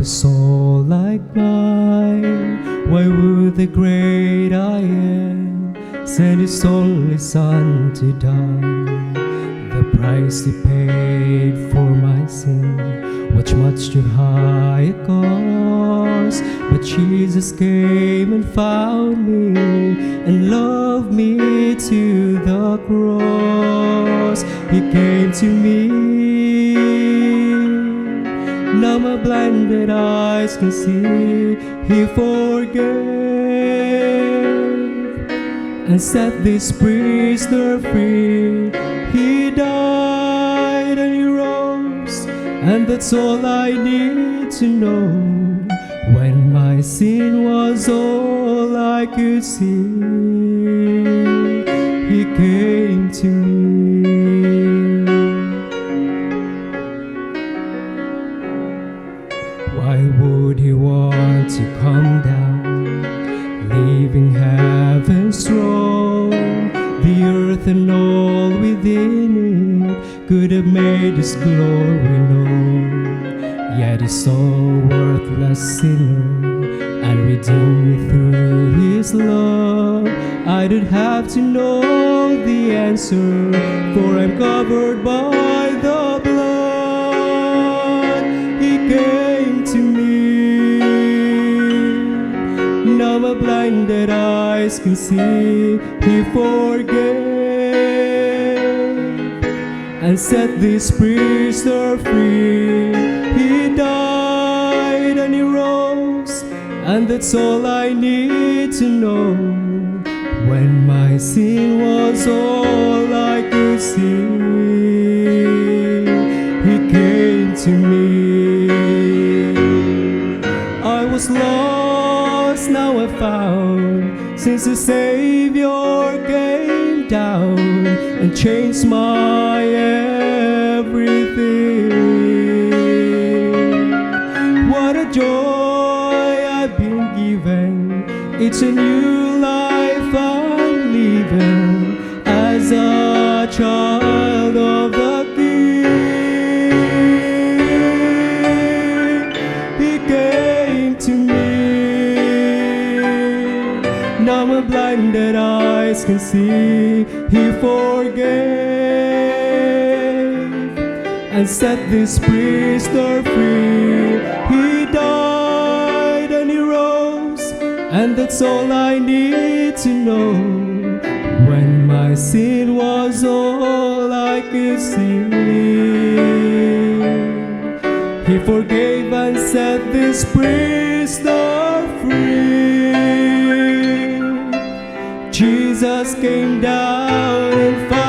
a soul like mine, why would the great I am send His only Son to die? The price He paid for my sin was much too high a cost, but Jesus came and found me and loved me to the cross. He came to me. Now my blinded eyes can see. He forgave and set this prisoner free. He died and He rose, and that's all I need to know. When my sin was all I could see, He came to me. Why would He want to come down, leaving heaven's throne? The earth and all within it could have made His glory known. Yet He saw a worthless sinner and redeemed me through His love. I don't have to know the answer, for I'm covered by the blood. He came to me. Now my blinded eyes can see. He forgave and set this prisoner free. He died and He rose, and that's all I need to know. When my sin was all I could see, He came to me. I was lost, now I found, since the Savior came down and changed my everything. What a joy I've been given. It's a new life I'm living as a child of the King. He came to me. Now my blinded eyes can see. He forgave and set this prisoner free. He died and He rose, and that's all I need to know. When my sin was all I could see, He forgave and set this prisoner free. Jesus came down and found